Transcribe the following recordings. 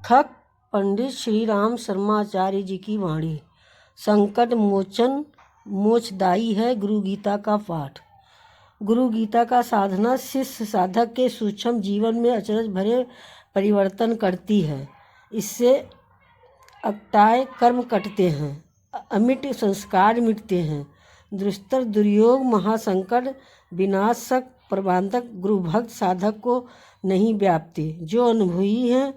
लेखक पंडित श्री राम शर्माचार्य जी की वाणी। संकट मोचन मोक्षदायी है गुरु गीता का पाठ। गुरु गीता का साधना शिष्य साधक के सूक्ष्म जीवन में अचरज भरे परिवर्तन करती है। इससे अकटाए कर्म कटते हैं, अमिट संस्कार मिटते हैं, दुस्तर दुर्योग महासंकट विनाशक प्रबंधक गुरु भक्त साधक को नहीं व्यापते। जो अनुभवी हैं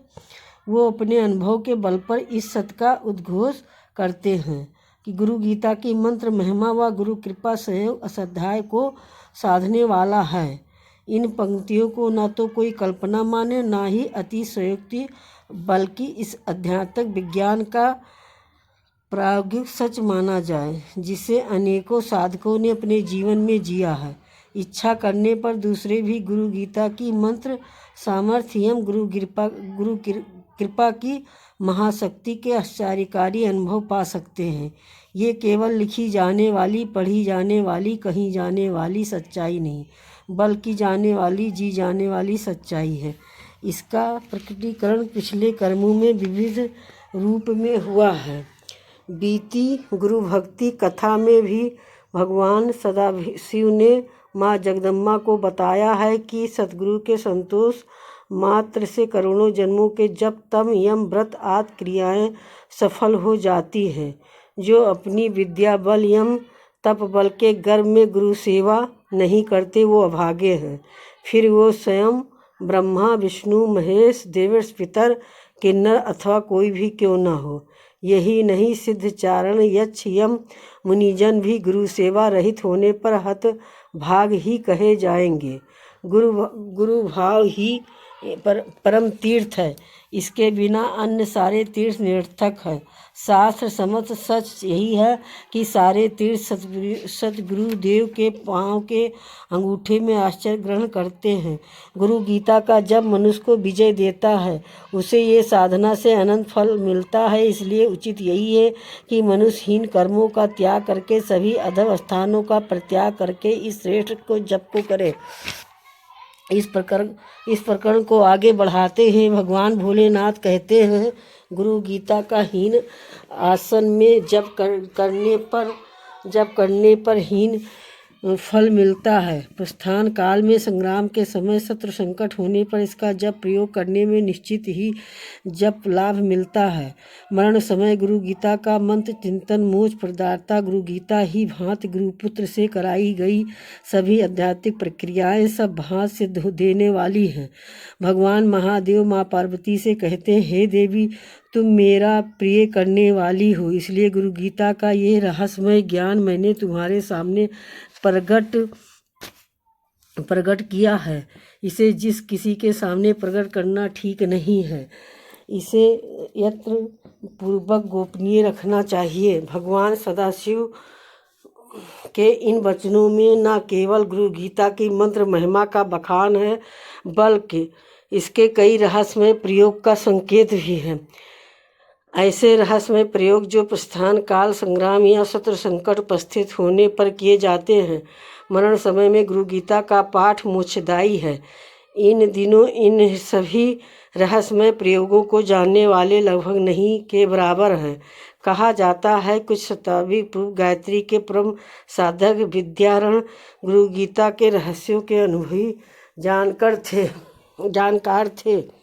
वो अपने अनुभव के बल पर इस सत्य का उद्घोष करते हैं कि गुरु गीता की मंत्र महिमा व गुरु कृपा सहयोग असाध्याय को साधने वाला है। इन पंक्तियों को न तो कोई कल्पना माने न ही अतिशयोक्ति, बल्कि इस आध्यात्मिक विज्ञान का प्रायोगिक सच माना जाए, जिसे अनेकों साधकों ने अपने जीवन में जिया है। इच्छा करने पर दूसरे भी गुरु गीता की मंत्र सामर्थ्य एवं गुरु कृपा की महाशक्ति के आश्चर्यकारी अनुभव पा सकते हैं। ये केवल लिखी जाने वाली, पढ़ी जाने वाली, कही जाने वाली सच्चाई नहीं, बल्कि जाने वाली, जी जाने वाली सच्चाई है। इसका प्रकटीकरण पिछले कर्मों में विविध रूप में हुआ है। बीती गुरु भक्ति कथा में भी भगवान सदाशिव ने माँ जगदम्बा को बताया है कि सतगुरु के संतोष मात्र से करोड़ों जन्मों के जप तप यम व्रत आदि क्रियाएं सफल हो जाती हैं। जो अपनी विद्या बल यम तप बल के गर्भ में गुरु सेवा नहीं करते वो अभागे हैं। फिर वो स्वयं ब्रह्मा विष्णु महेश देवर्ष पितर किन्नर अथवा कोई भी क्यों न हो। यही नहीं, सिद्ध चारण यक्ष यम मुनिजन भी गुरु सेवा रहित होने पर हत भाग ही कहे जाएंगे। गुरु भाव ही परम तीर्थ है, इसके बिना अन्य सारे तीर्थ निरर्थक है। शास्त्र सम्मत सच यही है कि सारे तीर्थ सतगुरु देव के पाँव के अंगूठे में आश्चर्य ग्रहण करते हैं। गुरु गीता का जब मनुष्य को विजय देता है उसे ये साधना से अनंत फल मिलता है। इसलिए उचित यही है कि मनुष्यहीन कर्मों का त्याग करके सभी अधम स्थानों का परित्याग करके इस श्रेष्ठ को जप को करे। इस प्रकरण को आगे बढ़ाते हैं भगवान भोलेनाथ कहते हैं, गुरु गीता का हीन आसन में जप करने पर हीन फल मिलता है। प्रस्थान काल में संग्राम के समय शत्रु संकट होने पर इसका जप प्रयोग करने में निश्चित ही जप लाभ मिलता है। मरण समय गुरु गीता का मंत्र चिंतन मोक्ष प्रदाता गुरु गीता ही भांति गुरुपुत्र से कराई गई सभी आध्यात्मिक प्रक्रियाएं सब भांति से देने वाली हैं। भगवान महादेव माँ पार्वती से कहते हैं, हे देवी तुम मेरा प्रिय करने वाली हो, इसलिए गुरु गीता का ये रहस्यमय ज्ञान मैंने तुम्हारे सामने प्रकट किया है। इसे जिस किसी के सामने प्रकट करना ठीक नहीं है, इसे यत्न पूर्वक गोपनीय रखना चाहिए। भगवान सदाशिव के इन वचनों में न केवल गुरु गीता की मंत्र महिमा का बखान है, बल्कि इसके कई रहस्यमय प्रयोग का संकेत भी है। ऐसे रहस्यमय प्रयोग जो प्रस्थान काल संग्राम या शत्रु संकट उपस्थित होने पर किए जाते हैं। मरण समय में गुरु गीता का पाठ मोक्षदायी है। इन दिनों इन सभी रहस्यमय प्रयोगों को जानने वाले लगभग नहीं के बराबर हैं। कहा जाता है कुछ शताब्दी पूर्व गायत्री के परम साधक विद्यारण गुरु गीता के रहस्यों के अनुभवी जानकार थे।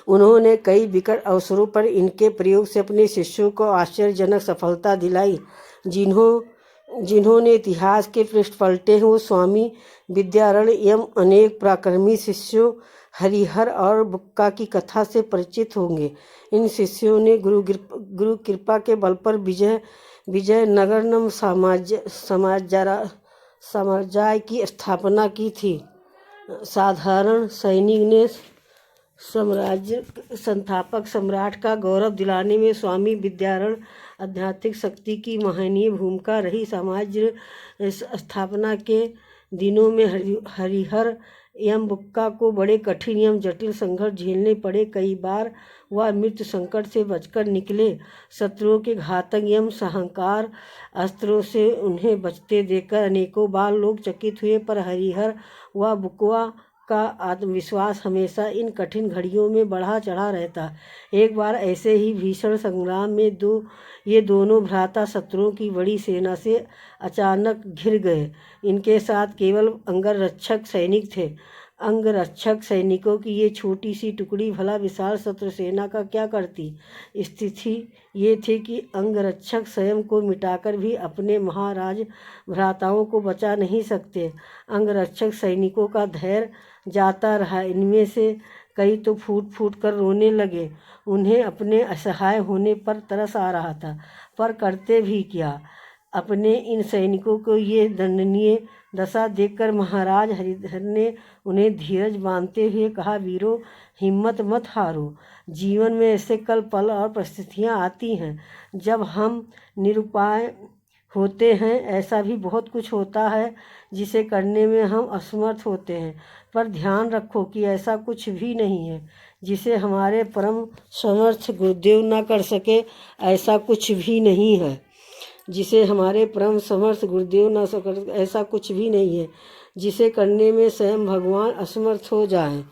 उन्होंने कई विकट अवसरों पर इनके प्रयोग से अपने शिष्यों को आश्चर्यजनक सफलता दिलाई। जिन्होंने इतिहास के पृष्ठ पलटे हैं वो स्वामी विद्यारण एवं अनेक पराक्रमी शिष्यों हरिहर और बुक्का की कथा से परिचित होंगे। इन शिष्यों ने गुरु कृपा के बल पर विजयनगर साम्राज्य की स्थापना की थी। साधारण सैनिक ने साम्राज्य संस्थापक सम्राट का गौरव दिलाने में स्वामी विद्यारण आध्यात्मिक शक्ति की महनीय भूमिका रही। साम्राज्य स्थापना के दिनों में हरिहर एवं बुक्का को बड़े कठिन एवं जटिल संघर्ष झेलने पड़े। कई बार वह मृत्यु संकट से बचकर निकले। शत्रुओं के घातक एवं सहंकार अस्त्रों से उन्हें बचते देखकर अनेकों बार लोग चकित हुए, पर हरिहर व बुक्का का आत्मविश्वास हमेशा इन कठिन घड़ियों में बढ़ा चढ़ा रहता। एक बार ऐसे ही भीषण संग्राम में ये दोनों भ्राता शत्रुओं की बड़ी सेना से अचानक घिर गए। इनके साथ केवल अंगरक्षक सैनिक थे। अंगरक्षक सैनिकों की ये छोटी सी टुकड़ी भला विशाल शत्रु सेना का क्या करती। स्थिति ये थी कि अंगरक्षक स्वयं को मिटाकर भी अपने महाराज भ्राताओं को बचा नहीं सकते। अंगरक्षक सैनिकों का धैर्य जाता रहा। इनमें से कई तो फूट फूट कर रोने लगे। उन्हें अपने असहाय होने पर तरस आ रहा था, पर करते भी क्या। अपने इन सैनिकों को ये दंडनीय दशा देखकर महाराज हरिधर ने उन्हें धीरज बांधते हुए कहा, वीरों, हिम्मत मत हारो। जीवन में ऐसे कल पल और परिस्थितियाँ आती हैं जब हम निरुपाय होते हैं। ऐसा भी बहुत कुछ होता है जिसे करने में हम असमर्थ होते हैं, पर ध्यान रखो कि ऐसा कुछ भी नहीं है जिसे हमारे परम समर्थ गुरुदेव न कर सके। ऐसा कुछ भी नहीं है जिसे हमारे परम समर्थ गुरुदेव न सकर ऐसा कुछ भी नहीं है जिसे करने में स्वयं भगवान असमर्थ हो जाएं।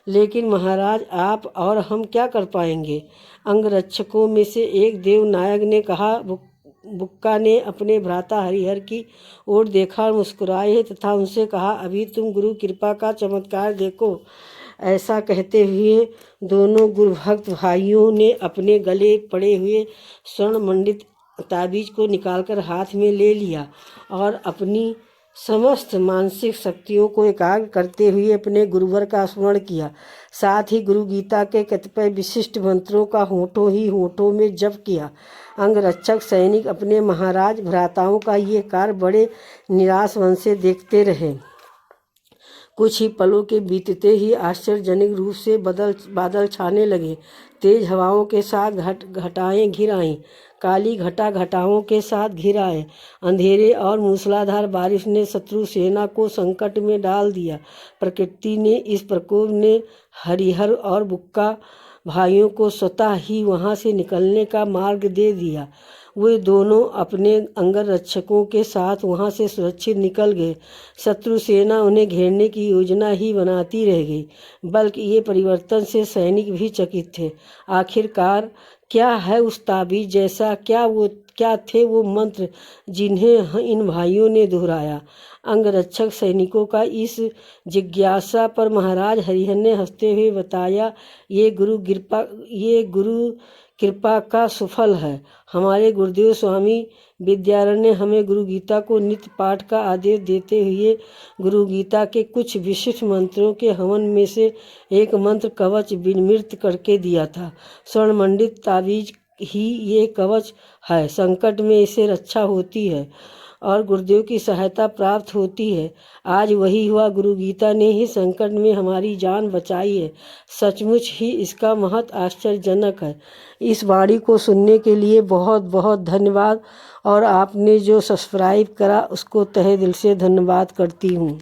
लेकिन महाराज, आप और हम क्या कर पाएंगे। अंगरक्षकों में से एक देवनायक ने कहा। बुक्का ने अपने भ्राता हरिहर की ओर देखा और मुस्कुराए तथा उनसे कहा, अभी तुम गुरु कृपा का चमत्कार देखो। ऐसा कहते हुए दोनों गुरुभक्त भाइयों ने अपने गले पड़े हुए स्वर्ण मंडित ताबीज को निकालकर हाथ में ले लिया और अपनी समस्त मानसिक शक्तियों को एकाग्र करते हुए अपने गुरुवर का स्मरण किया। साथ ही गुरु गीता के कतिपय विशिष्ट मंत्रों का होठों ही होठों में जप किया। अंगरक्षक सैनिक अपने महाराज भ्राताओं का ये कार्य बड़े निराश मन से देखते रहे। कुछ ही पलों के बीतते ही आश्चर्यजनक रूप से बादल छाने लगे। तेज हवाओं के साथ घटाएं घिर आईं। काली घटा घटाओं के साथ घिर आए। अंधेरे और मूसलाधार बारिश ने शत्रु सेना को संकट में डाल दिया। प्रकृति ने इस प्रकोप ने हरिहर और बुक्का भाइयों को स्वतः ही वहां से निकलने का मार्ग दे दिया। वे दोनों अपने अंगरक्षकों के साथ वहां से सुरक्षित निकल गए। शत्रु सेना उन्हें घेरने की योजना ही बनाती रह गई। बल्कि ये परिवर्तन से सैनिक भी चकित थे। आखिरकार क्या है उस ताबीज जैसा, क्या थे वो मंत्र जिन्हें इन भाइयों ने दोहराया। अंगरक्षक सैनिकों का इस जिज्ञासा पर महाराज हरिहर ने हंसते हुए बताया, ये गुरु कृपा का सुफल है। हमारे गुरुदेव स्वामी विद्यारण्य हमें गुरु गीता को नित्य पाठ का आदेश देते हुए गुरु गीता के कुछ विशिष्ट मंत्रों के हवन में से एक मंत्र कवच विनिर्मित करके दिया था। स्वर्ण मंडित ताबीज ही ये कवच है। संकट में इससे रक्षा होती है और गुरुदेव की सहायता प्राप्त होती है। आज वही हुआ। गुरु गीता ने ही संकट में हमारी जान बचाई है। सचमुच ही इसका महत्व आश्चर्यजनक है। इस वाणी को सुनने के लिए बहुत बहुत धन्यवाद और आपने जो सब्सक्राइब करा उसको तहे दिल से धन्यवाद करती हूँ।